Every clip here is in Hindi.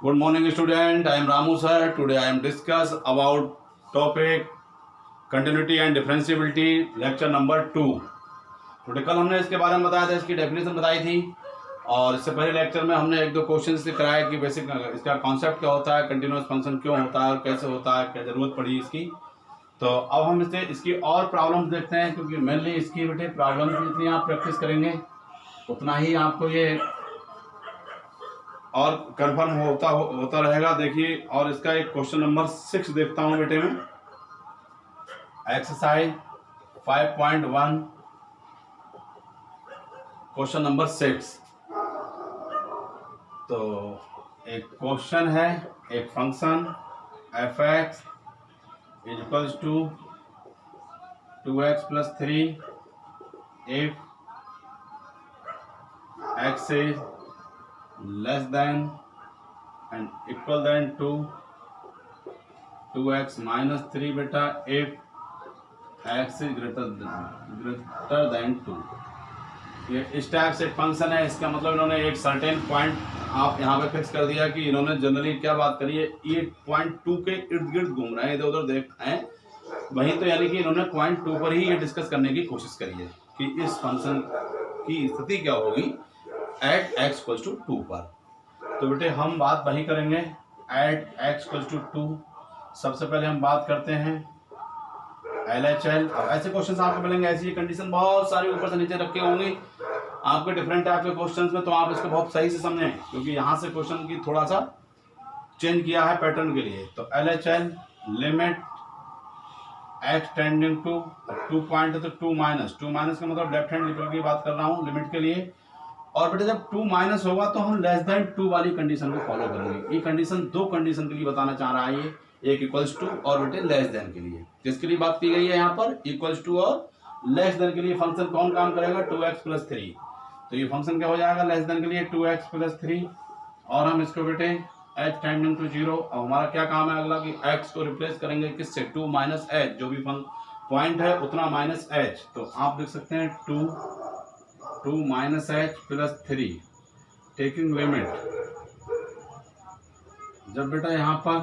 Good morning, student. I am Ramu sir. Today I am discuss about topic continuity and differentiability, lecture number 2. तो कल हमने इसके बारे में बताया था, इसकी डेफिनेशन बताई थी, और इससे पहले लेक्चर में हमने एक दो क्वेश्चन से कराया कि बेसिक इसका कॉन्सेप्ट क्या होता है, कंटिन्यूअस फंक्शन क्यों होता है और कैसे होता है, क्या जरूरत पड़ी इसकी। तो अब हम इसकी और प्रॉब्लम्स देखते हैं, क्योंकि मेनली इसकी बेटे प्रॉब्लम्स जितनी आप प्रैक्टिस करेंगे उतना ही आपको ये और कंफर्म होता रहेगा। देखिए, और इसका एक क्वेश्चन नंबर 6 देखता हूं बेटे में, एक्सरसाइज 5.1 क्वेश्चन नंबर 6। तो एक क्वेश्चन है, एक function f x is equals to 2x + 3 if x is less than and equal than to 2x - 3 बेटा if x is greater than 2। ये इस टाइप से फंक्शन है। इसका मतलब इन्होंने एक सर्टेन पॉइंट आप यहाँ पे फिक्स कर दिया कि इन्होंने जनरली क्या बात करी है, ये पॉइंट 2 के इर्द गिर्द घूम रहे हैं, इधर उधर देख रहे हैं वहीं। तो यानी कि इन्होंने पॉइंट 2 पर ही ये डिस्कस करने की कोशिश करी है कि इस फंक्शन की स्थिति क्या होगी एट x = 2 पर। तो बेटे हम बात वही करेंगे एट x = 2। सबसे पहले हम बात करते हैं LHL। अब ऐसे क्वेश्चन आपको मिलेंगे, ऐसी कंडीशन बहुत सारी ऊपर से नीचे रखे होंगे आपके डिफरेंट टाइप के क्वेश्चंस में, तो आप इसको बहुत सही से समझें, क्योंकि यहाँ से क्वेश्चन की थोड़ा सा चेंज किया है पैटर्न के लिए। तो LHL limit x tending to 2 point, तो 2 माइनस का मतलब लेफ्ट हैंड लिमिट की बात कर रहा हूँ लिमिट के लिए। और बेटे जब 2 माइनस होगा तो हम लेस देन 2 वाली कंडीशन को फॉलो करेंगे। ये कंडीशन दो कंडीशन के लिए बताना चाह रहा है ये, एक इक्वल्स टू और बेटे लेस देन के लिए। जिसके लिए बात की गई है यहाँ पर इक्वल्स टू और लेस देन के लिए फंक्शन कौन काम करेगा, 2x + 3। तो ये फंक्शन क्या हो जाएगा लेस देन के लिए 2x + 3, और हम इसको बेटे h टेंडिंग टू 0। अब हमारा क्या काम है अगला कि x को रिप्लेस करेंगे किससे, 2 - h, जो भी पॉइंट है उतना माइनस h। तो आप लिख सकते हैं 2 - h + 3 टेकिंग लिमिट। जब बेटा यहाँ पर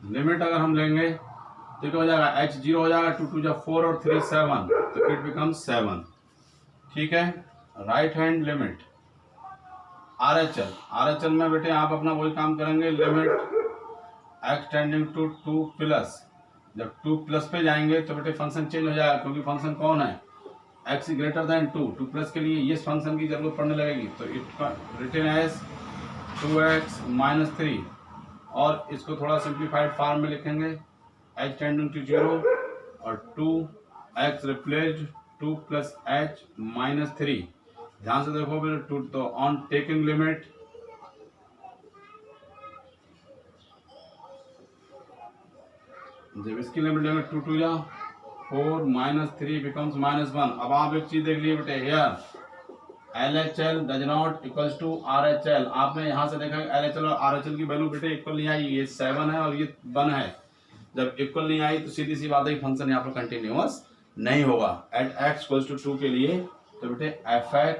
लिमिट अगर हम लेंगे तो क्या हो जाएगा, h 0 हो जाएगा, 2 × 2 = 4 और 3 7, तो इट बिकम्स 7। ठीक है। राइट हैंड लिमिट RHL में बेटे आप अपना वही काम करेंगे, limit x tending to 2 plus. जब 2 प्लस पे जाएंगे तो बेटे फंक्शन चेंज हो जाएगा, क्योंकि फंक्शन कौन है x ग्रेटर देन 2 प्लस के लिए ये फंक्शन की जरूरत पड़ने लगेगी। तो इट रिटन एज 2x - 3, और इसको थोड़ा सिंप्लीफाइड फॉर्म में लिखेंगे h टेंडिंग टू 0 और 2x रिप्लेस्ड 2 + h - 3। ध्यान से देखो बेटे, 2 तो ऑन टेकिंग लिमिट जब इसकी लिमिट लेंगे 2 × 2 = 4 - 3 बिकम्स -1। अब आप एक चीज देख लिए बेटे, here LHL does not equals to RHL। आपने यहाँ से देखा LHL और RHL की वैल्यू बेटे इक्वल नहीं आई, ये 7 है और ये 1 है। जब इक्वल नहीं आई तो सीधी सी बात है फंक्शन यहाँ पर कंटिन्यूअस नहीं होगा एट x = 2 के लिए। तो बेटे fx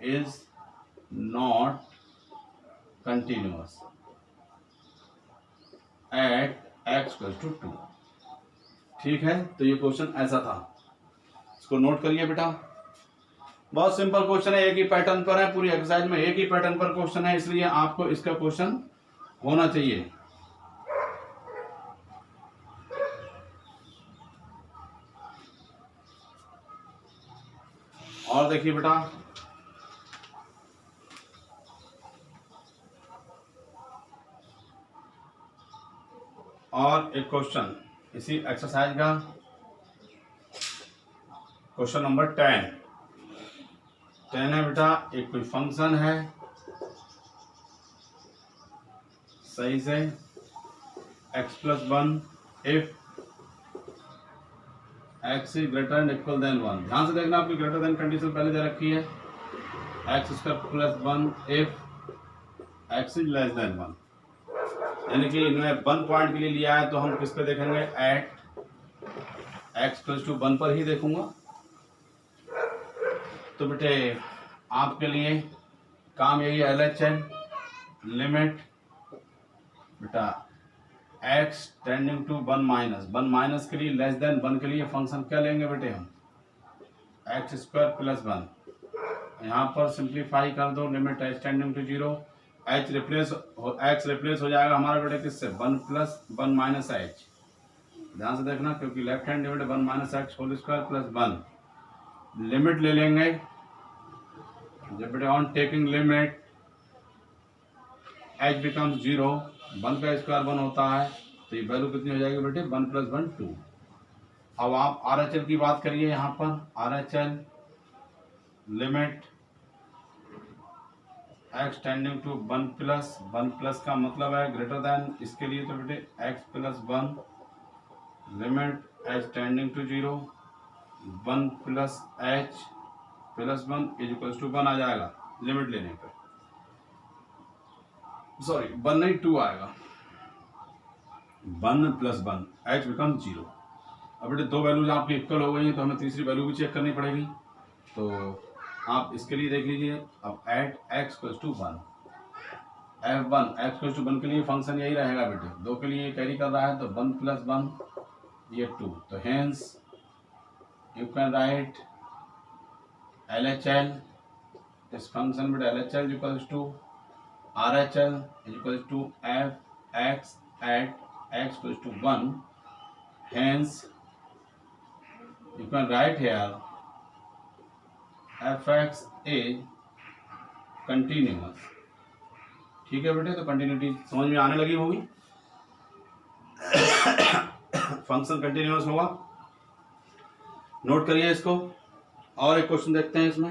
is not continuous at x = 2। ठीक है। तो ये क्वेश्चन ऐसा था, इसको नोट करिए बेटा। बहुत सिंपल क्वेश्चन है, एक ही पैटर्न पर है, पूरी एक्सरसाइज में एक ही पैटर्न पर क्वेश्चन है, इसलिए आपको इसका क्वेश्चन होना चाहिए। और देखिए बेटा, और एक क्वेश्चन इसी एक्सरसाइज का क्वेश्चन नंबर 10 है बेटा। एक कोई फंक्शन है सही से x + 1 if x is greater and equal than 1। ध्यान से देखना, आपकी ग्रेटर देन कंडीशन पहले दे रखी है, x² + 1 if x is less than 1। यानी कि इन्होंने 1 पॉइंट के लिए लिया है, तो हम किस पे देखेंगे एट x = 1 पर ही देखूंगा। तो बेटे आपके लिए काम यही है, LHL लिमिट बेटा x tending to 1 minus, 1 minus के लिए लेस देन 1 के लिए फंक्शन क्या लेंगे बेटे हम, एक्स स्क्वायर प्लस 1। यहाँ पर सिंप्लीफाई कर दो, limit h tending to 0, x replace हो जाएगा हमारा बेटे किससे, 1 प्लस 1 माइनस h। ध्यान से देखना क्योंकि left hand limit 1 minus x whole square plus 1। Limit ले लेंगे जब बेटे on taking limit h becomes 0, 1 का स्क्वायर 1 होता है, तो ये वैल्यू कितनी हो जाएगी बेटे, 1 प्लस 1 2। अब आप RHL की बात करिए, यहाँ पर RHL limit x tending to 1 plus का मतलब है ग्रेटर देन, इसके लिए तो बेटे x plus 1, limit h tending to 0, 1 plus h plus 1 is equals to 1 आ जाएगा लिमिट लेने पर, सॉरी 1 नहीं 2 आएगा, 1 प्लस 1 h बिकम 0। अब बेटे दो वैल्यूज आपकी इक्वल हो गई हैं, तो हमें तीसरी वैल्यू भी चेक करनी पड़ेगी। तो आप इसके लिए देख लीजिए, अब at x equals to 1, f1 x equals to 1 के लिए फंक्शन यही रहेगा बेटे, 2 के लिए कैरी कर रहा है तो 1 प्लस 1 ये 2, तो hence you can write LHL इस फंक्शन बेटे, LHL equals to RHL equals to f(x) at x equals to 1, hence you can write here f(x) is continuous। ठीक है बेटे, तो कंटिन्यूटी समझ में आने लगी होगी, फंक्शन कंटिन्यूअस होगा, नोट करिए इसको। और एक क्वेश्चन देखते हैं इसमें,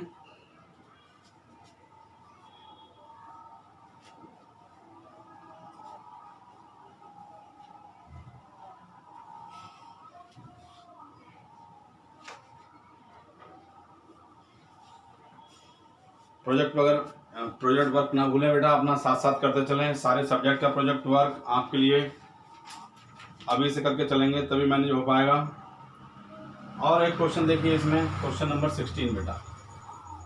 प्रोजेक्ट वर्क ना भूलें बेटा, अपना साथ साथ करते चलें, सारे सब्जेक्ट का प्रोजेक्ट वर्क आपके लिए अभी से करके चलेंगे तभी मैनेज हो पाएगा। और एक क्वेश्चन देखिए इसमें, क्वेश्चन नंबर 16 बेटा,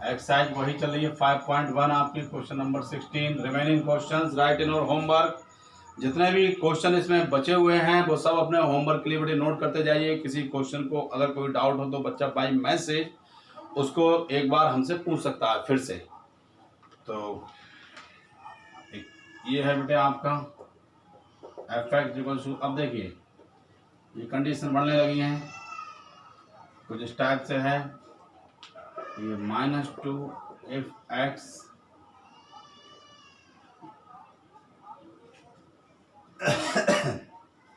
एक्सरसाइज वही चल रही है 5.1 आपकी, question number 16। Remaining questions write in और होमवर्क, जितने भी क्वेश्चन इसमें बचे हुए हैं वो सब अपने होमवर्क के लिए बेटे नोट करते जाइए। किसी क्वेश्चन को अगर कोई डाउट हो तो बच्चा बाय मैसेज उसको एक बार हमसे पूछ सकता है फिर से। तो ये है बेटे आपका f(x) इक्वल्स टू, अब देखिए ये कंडीशन बनने लगी हैं कुछ इस टाइप से है, ये -2 if x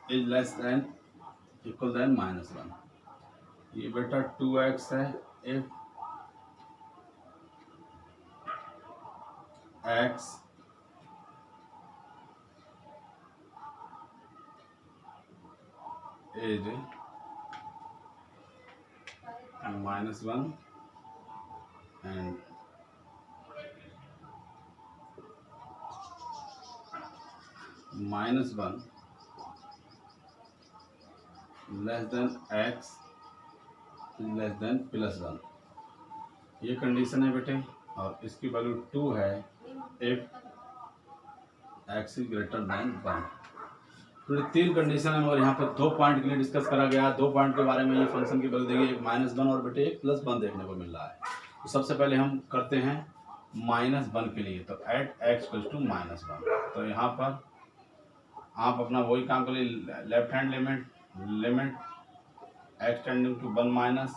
is less than equal than -1, ये बेटा 2x है if x is -1 and -1 less than x less than +1, ये कंडीशन है बेटे। और इसकी वैल्यू 2 है if x is greater than 1। तो 3 कंडीशन है, मगर यहाँ पर 2 पॉइंट के लिए डिस्कस करा गया, 2 पॉइंट के बारे में ये फंक्शन की वैल्यू देखिए, एक -1 और बेटे एक +1 देखने को मिल रहा है। तो सबसे पहले हम करते हैं -1 के लिए, तो एट x इक्वल्स टू -1, तो यहाँ पर आप अपना वही काम करिए, left hand limit x tending to 1 minus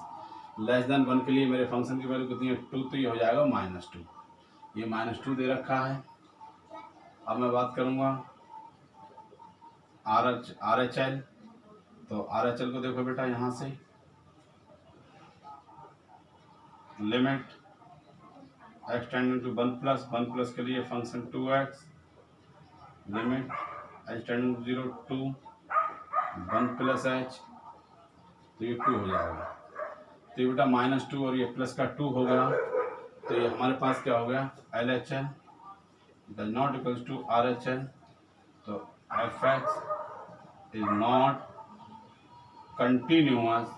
less than 1 के लिए मेरे फंक्शन की वैल्यू कितनी है 2, तो ये हो जाएगा -2, ये -2 दे रखा है। अब मैं बात करूँगा RHL, तो RHL को देखो बेटा, यहाँ से limit x tending to 1 plus के लिए function 2x, limit h tending to 0 2 1 plus h, तो ये 2 हो जाएगा। तो ये बेटा -2 और ये प्लस का 2 हो गया, तो ये हमारे पास क्या हो गया, LHL does not equals to RHL, तो f(x) is not continuous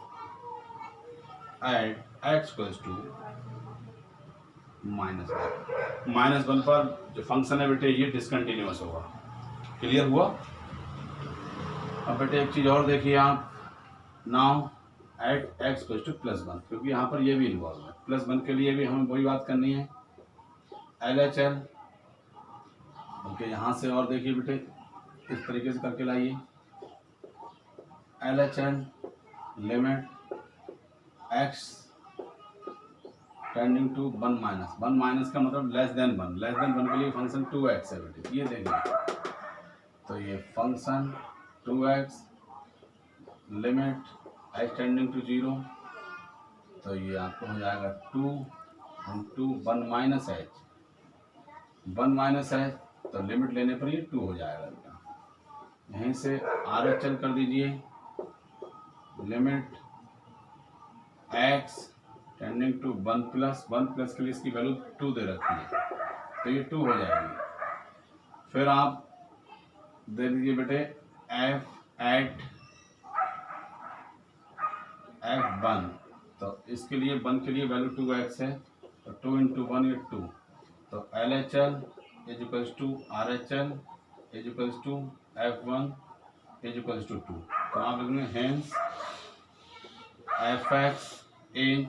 at x equals to -1 पर जो फंक्शन है बेटे ये डिसकंटिन्यूअस होगा। क्लियर हुआ? अब बेटे एक चीज़ और देखिए आप, now at x equal to +1, क्योंकि यहाँ पर ये भी इन्वॉल्व है। +1 के लिए भी हमें वही बात करनी है, LHL। ओके, यहाँ से और देखिए बेटे इस तरीके से करके लाइए, LHL limit x tending to 1 minus का मतलब लेस देन 1 के लिए फंक्शन 2x है बेटे, ये देंगे। तो ये function 2x limit x tending to 0, तो ये आपको हो जाएगा 2 इंटू 1 माइनस h, तो लिमिट लेने पर ये 2 हो जाएगा बेटा। यहीं से RHL कर दीजिए, limit x tending to 1 plus के लिए इसकी वैल्यू 2 दे रखी है, तो ये 2 हो जाएगी। फिर आप दे दीजिए बेटे f एट f1, तो इसके लिए 1 के लिए वैल्यू 2x है, तो 2 इंटू 1 ये 2, तो LHL is equals to RHL is equals to f1 is equals to 2। तो आप लिखेंगे hence fx in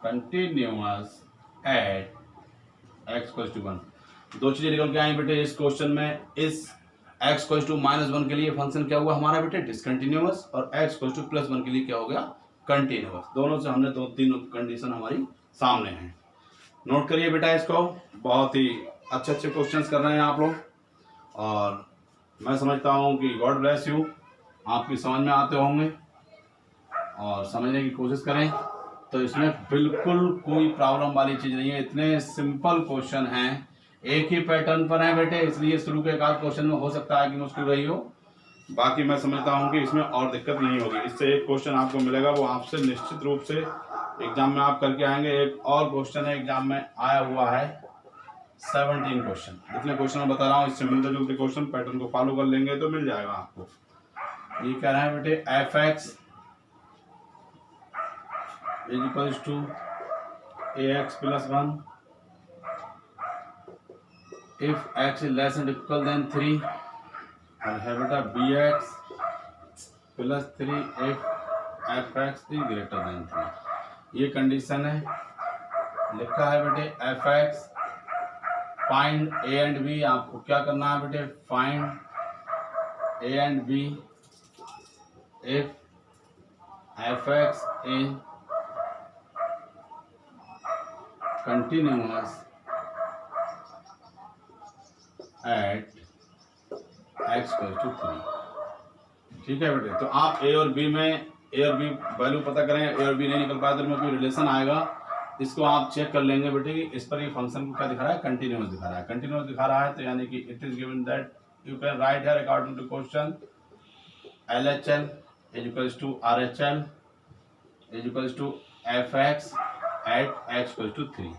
continuous at x equals to 1। दो चीज़ें निकल के आई बेटे इस क्वेश्चन में। इस x इक्वल्स टू -1 के लिए फंक्शन क्या हुआ हमारा बेटे, डिसकंटिन्यूअस, और x इक्वल्स टू +1 के लिए क्या हो गया, कंटिन्यूअस। दोनों से हमने 2-3 कंडीशन हमारी सामने हैं। नोट करिए बेटा इसको, बहुत ही अच्छे क्वेश्चंस कर रहे हैं आप लोग, और मैं समझता हूँ कि गॉड ब्लेस यू, आपकी समझ में आते होंगे और समझने की कोशिश करें। तो इसमें बिल्कुल कोई प्रॉब्लम वाली चीज़ नहीं है, इतने सिंपल क्वेश्चन हैं, एक ही पैटर्न पर हैं बेटे, इसलिए शुरू के एक आध क्वेश्चन में हो सकता है कि मुश्किल रही हो, बाकी मैं समझता हूँ कि इसमें और दिक्कत नहीं होगी। इससे एक क्वेश्चन आपको मिलेगा, वो आपसे निश्चित रूप से एग्जाम में आप करके आएंगे। एक और क्वेश्चन है एग्जाम में आया हुआ है 17 क्वेश्चन, जितने क्वेश्चन मैं बता रहा हूँ इससे मिलते जुलते क्वेश्चन, पैटर्न को फॉलो कर लेंगे तो मिल जाएगा आपको। ये कह रहे हैं बेटे fx is equals to ax + 1 if x is less and equal than 3, और है बेटा bx + 3 if fx is greater than 3। ये कंडीशन है, लिखा है बेटे fx find a and b। आपको क्या करना है बेटे, find a and b if fx is continuous at x = 3। ठीक है बेटे, तो आप a और b वैल्यू पता करें। a और b नहीं निकल पाया तो इनमें कोई रिलेशन आएगा, इसको आप चेक कर लेंगे बेटे कि इस पर ये फंक्शन को क्या दिखा रहा है, कंटिन्यूअस दिखा रहा है। कंटिन्यूअस दिखा रहा है तो यानी कि it is given that you can write here according to question LHL is equals to RHL is equals to fx at x = 3।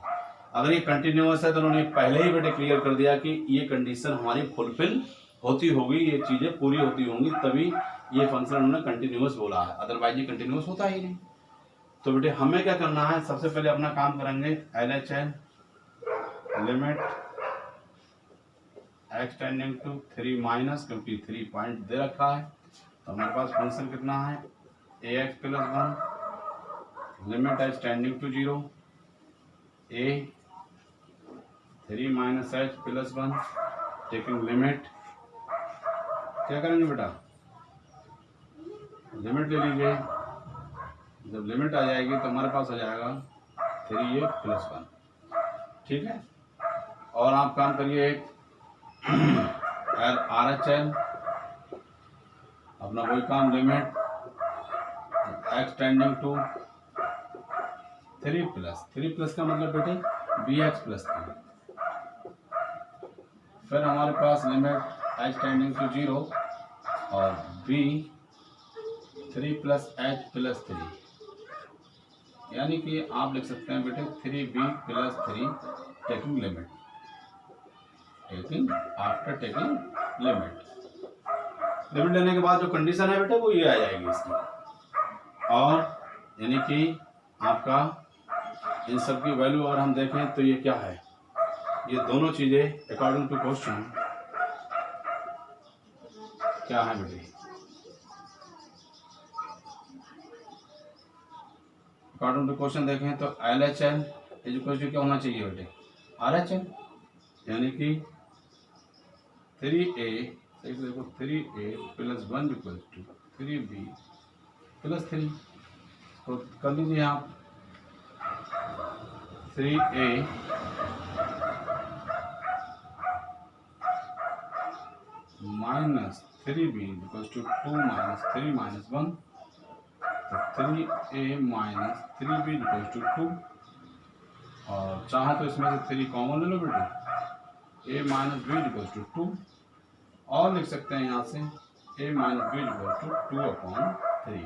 अगर ये कंटिन्यूअस है तो उन्होंने पहले ही बेटे क्लियर कर दिया कि ये कंडीशन हमारी फुलफिल होती होगी, ये चीज़ें पूरी होती होंगी, तभी ये फंक्शन उन्होंने कंटिन्यूअस बोला है, अदरवाइज ये कंटिन्यूअस होता ही नहीं। तो बेटे हमें क्या करना है, सबसे पहले अपना काम करेंगे LHL limit x tending to 3 minus, क्योंकि 3 पॉइंट दे रखा है, तो हमारे पास फंक्शन कितना है ax + 1 limit h tending to 0 a 3 minus h + 1 taking limit. क्या करेंगे बेटा, लिमिट ले लीजिए, जब लिमिट आ जाएगी तो हमारे पास आ जाएगा 3a + 1। ठीक है, और आप काम करिए RHL अपना वही काम, लिमिट x टेंडिंग टू 3 का मतलब बेटे bx + 3। फिर हमारे पास लिमिट h टेंडिंग टू 0 और b 3 + h + 3, यानी कि आप लिख सकते हैं बेटे 3b + 3 taking limit, after taking limit लेने के बाद जो कंडीशन है बेटे वो ये आ जाएगी इसकी, और यानी कि आपका इन सब की वैल्यू अगर हम देखें तो ये क्या है, ये दोनों चीज़ें अकॉर्डिंग टू क्वेश्चन क्या है बेटे, अकॉर्डिंग टू क्वेश्चन देखें तो LHL इज इक्वल टू क्या होना चाहिए बेटे, RHL, यानी कि 3A, देखो 3A + 1 = 3B + 3, तो कर लीजिए आप 3A - 3B = 2 - 3 - 1, तो 3A - 3B = 2, और चाहे तो इसमें से 3 कॉमन ले लो बेटे, A - B = 2, और लिख सकते हैं यहाँ से A - B = 2/3।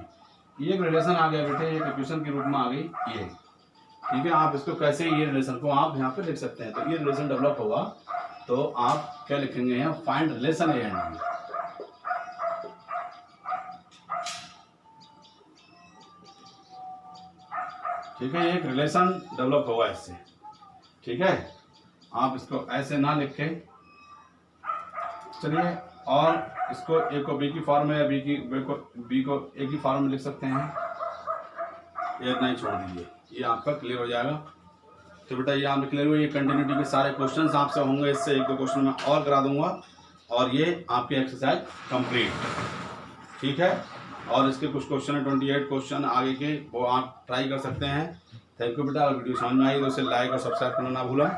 ये एक रिलेशन आ गया बेटे, एक इक्वेशन के रूप में आ गई ये, ठीक है। आप इसको कैसे, ये रिलेशन को आप यहाँ पे लिख सकते हैं, तो ये रिलेशन डेवलप होगा तो आप क्या लिखेंगे यहाँ, find relation a and b, ठीक है। ये एक रिलेशन डेवलप होगा इससे, ठीक है। आप इसको ऐसे ना लिख के चलिए, और इसको ए को बी की फॉर्म में, या बी को ए की फॉर्म में लिख सकते हैं, ये नहीं छोड़ दीजिए, ये आपका क्लियर हो जाएगा। तो बेटा ये आपने क्लियर हुआ, ये कंटिन्यूटी के सारे क्वेश्चंस आपसे होंगे, इससे 1-2 क्वेश्चन मैं और करा दूंगा, और ये आपकी एक्सरसाइज कंप्लीट, ठीक है। और इसके कुछ क्वेश्चन है 28 क्वेश्चन आगे के, वो आप ट्राई कर सकते हैं। थैंक यू बेटा, और वीडियो समझ में आई तो उसे लाइक और सब्सक्राइब करना ना भूलें।